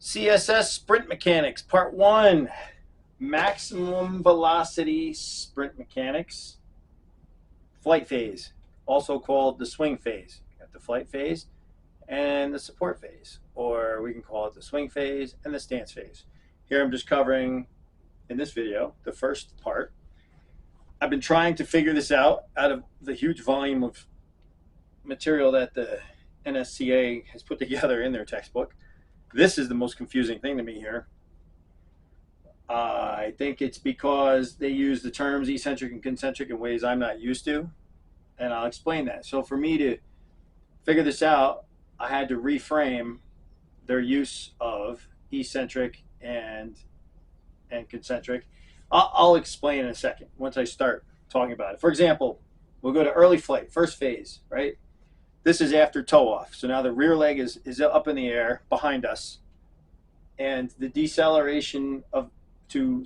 CSS Sprint Mechanics, Part 1, Maximum Velocity Sprint Mechanics, Flight Phase, also called the swing phase. You got the flight phase and the support phase, or we can call it the swing phase and the stance phase. Here I'm just covering, in this video, the first part. I've been trying to figure this out of the huge volume of material that the NSCA has put together in their textbook. This is the most confusing thing to me here. I think it's because they use the terms eccentric and concentric in ways I'm not used to, and I'll explain that. So for me to figure this out, I had to reframe their use of eccentric and concentric. I'll explain in a second once I start talking about it. For example, we'll go to early flight, first phase, right? This is after tow off. So now the rear leg is up in the air behind us. And the deceleration to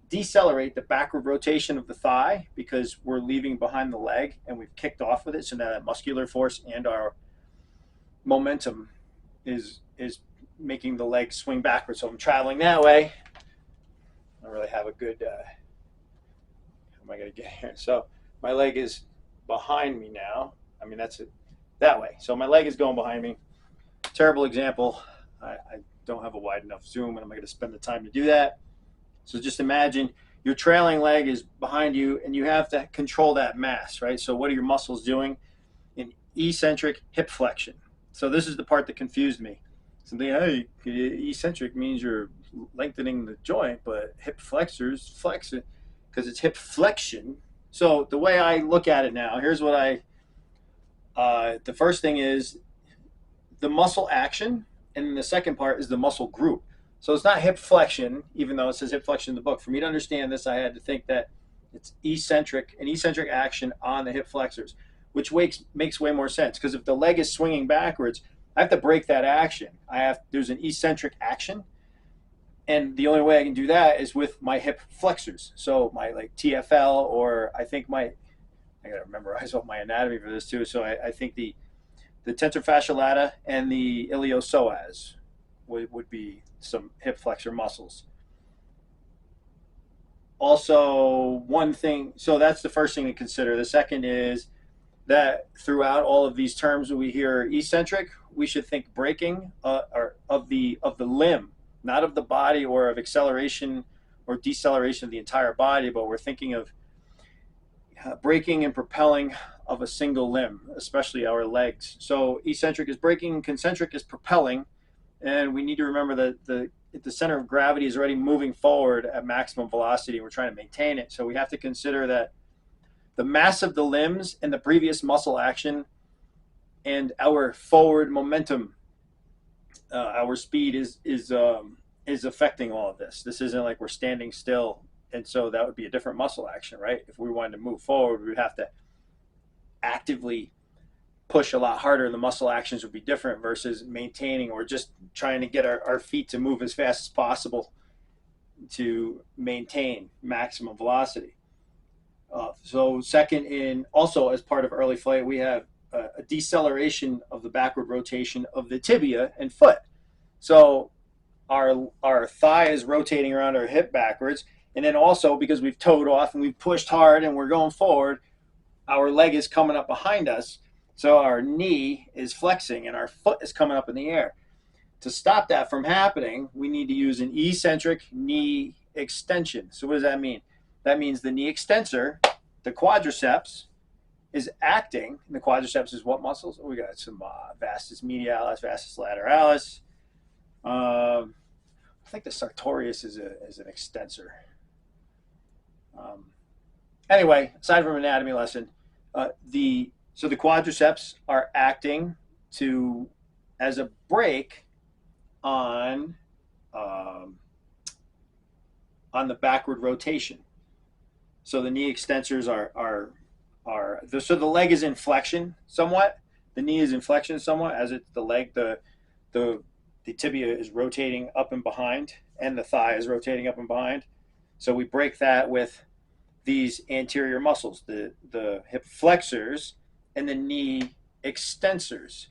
decelerate the backward rotation of the thigh, because we're leaving behind the leg and we've kicked off with it. So now that muscular force and our momentum is making the leg swing backwards. So I'm traveling that way. I don't really have a good, how am I going to get here? So my leg is behind me now. I mean, that's it that way. So my leg is going behind me. Terrible example. I don't have a wide enough zoom, and I'm not going to spend the time to do that. So just imagine your trailing leg is behind you, and you have to control that mass, right? So what are your muscles doing? In eccentric hip flexion. So this is the part that confused me. Something, hey, eccentric means you're lengthening the joint, but hip flexors flex it because it's hip flexion. So the way I look at it now, here's what the first thing is the muscle action, and the second part is the muscle group. So it's not hip flexion, even though it says hip flexion in the book. For me to understand this, I had to think that it's an eccentric action on the hip flexors, which makes way more sense, because if the leg is swinging backwards, I have to break that action. There's an eccentric action, and the only way I can do that is with my hip flexors. So my TFL, or I gotta memorize all my anatomy for this too. So I think the tensor fasciae lata and the iliopsoas would be some hip flexor muscles. Also, one thing, so that's the first thing to consider. The second is that throughout all of these terms when we hear eccentric, we should think braking or of the limb, not of the body, or of acceleration or deceleration of the entire body, but we're thinking of braking and propelling of a single limb, especially our legs. So eccentric is braking, concentric is propelling, and we need to remember that the center of gravity is already moving forward at maximum velocity. We're trying to maintain it, so we have to consider that the mass of the limbs and the previous muscle action and our forward momentum, our speed is affecting all of this. This isn't like we're standing still, and so that would be a different muscle action, right? If we wanted to move forward, we would have to actively push a lot harder, and the muscle actions would be different versus maintaining or just trying to get our feet to move as fast as possible to maintain maximum velocity. So second, also as part of early flight, we have a deceleration of the backward rotation of the tibia and foot. So our thigh is rotating around our hip backwards, and then also because we've towed off and we've pushed hard and we're going forward, our leg is coming up behind us, so our knee is flexing and our foot is coming up in the air. To stop that from happening, we need to use an eccentric knee extension. So what does that mean? That means the knee extensor, the quadriceps, is acting. And the quadriceps is what muscles? We got some vastus medialis, vastus lateralis. I think the sartorius is an extensor. Anyway, aside from an anatomy lesson, the quadriceps are acting as a brake on the backward rotation. So the knee extensors so the leg is in flexion somewhat. The knee is in flexion somewhat, as it's the leg. The tibia is rotating up and behind, and the thigh is rotating up and behind. So we break that with these anterior muscles, the hip flexors and the knee extensors.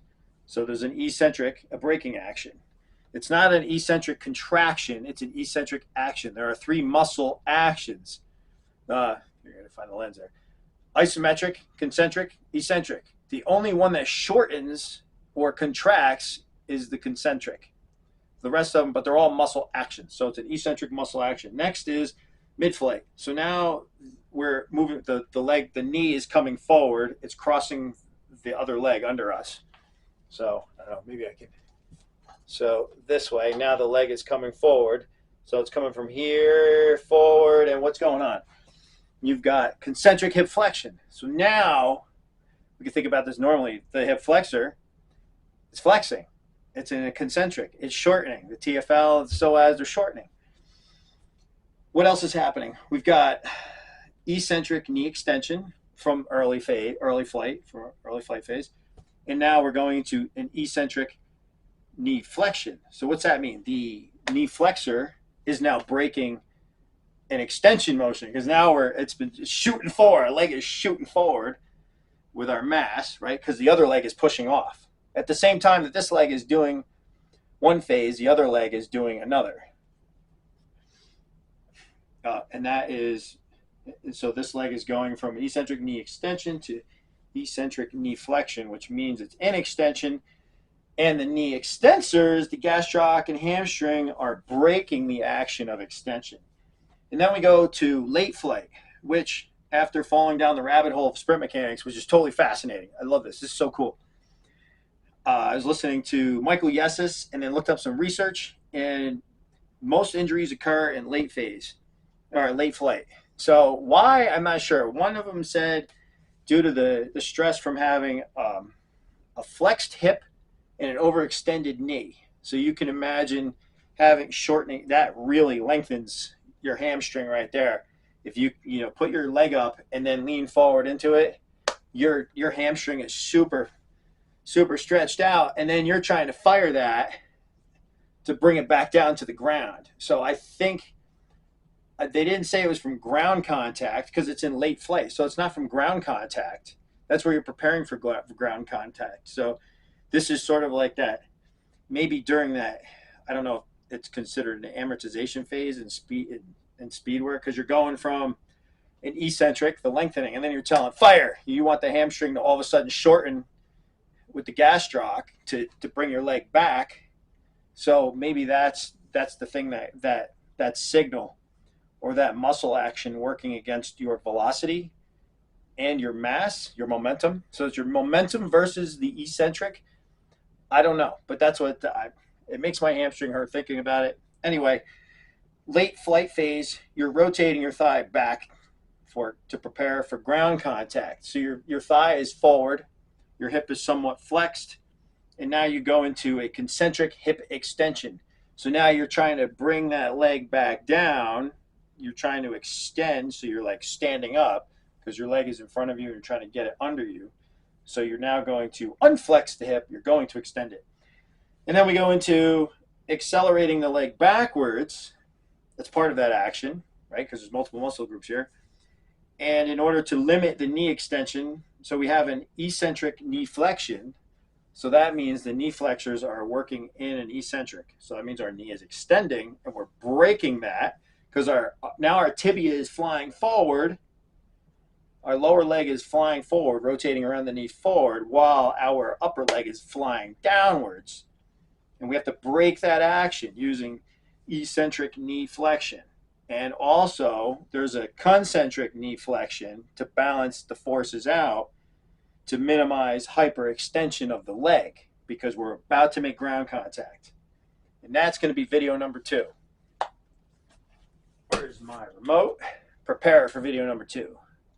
So there's an eccentric, a braking action. It's not an eccentric contraction, it's an eccentric action. There are three muscle actions. You're going to find the lens there. Isometric, concentric, eccentric. The only one that shortens or contracts is the concentric. The rest of them, but they're all muscle actions. So it's an eccentric muscle action. Next is mid-flight. So now we're moving the leg, the knee is coming forward. It's crossing the other leg under us. So I don't know, maybe I can. So this way, now the leg is coming forward. So it's coming from here forward, and what's going on? You've got concentric hip flexion. So now we can think about this normally. The hip flexor is flexing. It's in a concentric. It's shortening. The TFL, the psoas, they're shortening. What else is happening? We've got eccentric knee extension from early flight phase, and now we're going to an eccentric knee flexion. So what's that mean? The knee flexor is now breaking an extension motion because now it's been shooting forward. Our leg is shooting forward with our mass, right? Because the other leg is pushing off. At the same time that this leg is doing one phase, the other leg is doing another. And that is, so this leg is going from eccentric knee extension to eccentric knee flexion, which means it's in extension. And the knee extensors, the gastroc and hamstring, are breaking the action of extension. And then we go to late flight, which after falling down the rabbit hole of sprint mechanics was just totally fascinating. I love this. This is so cool. I was listening to Michael Yessis and then looked up some research, and most injuries occur in late phase or late flight. So why? I'm not sure. One of them said due to the stress from having a flexed hip and an overextended knee. So you can imagine having shortening, that really lengthens your hamstring right there. If you put your leg up and then lean forward into it, your hamstring is super stretched out, and then you're trying to fire that to bring it back down to the ground. So I think they didn't say it was from ground contact because it's in late flight. So it's not from ground contact. That's where you're preparing for ground contact. So this is sort of like that. Maybe during that, I don't know if it's considered an amortization phase in speed work, because you're going from an eccentric, the lengthening, and then you're telling fire. You want the hamstring to all of a sudden shorten with the gastroc to bring your leg back. So maybe that's the thing that signal or that muscle action working against your velocity and your mass, your momentum. So it's your momentum versus the eccentric. I don't know, but that's what it makes my hamstring hurt thinking about it. Anyway, late flight phase, you're rotating your thigh back to prepare for ground contact. So your thigh is forward, your hip is somewhat flexed, and now you go into a concentric hip extension. So now you're trying to bring that leg back down. You're trying to extend, so you're like standing up because your leg is in front of you and you're trying to get it under you. So you're now going to unflex the hip, you're going to extend it. And then we go into accelerating the leg backwards. That's part of that action, right? Because there's multiple muscle groups here. And in order to limit the knee extension, so we have an eccentric knee flexion. So that means the knee flexors are working in an eccentric. So that means our knee is extending, and we're breaking that because now our tibia is flying forward. Our lower leg is flying forward, rotating around the knee forward, while our upper leg is flying downwards. And we have to break that action using eccentric knee flexion. And also, there's a concentric knee flexion to balance the forces out to minimize hyperextension of the leg because we're about to make ground contact. And that's going to be video number 2. Where's my remote? Prepare for video number 2.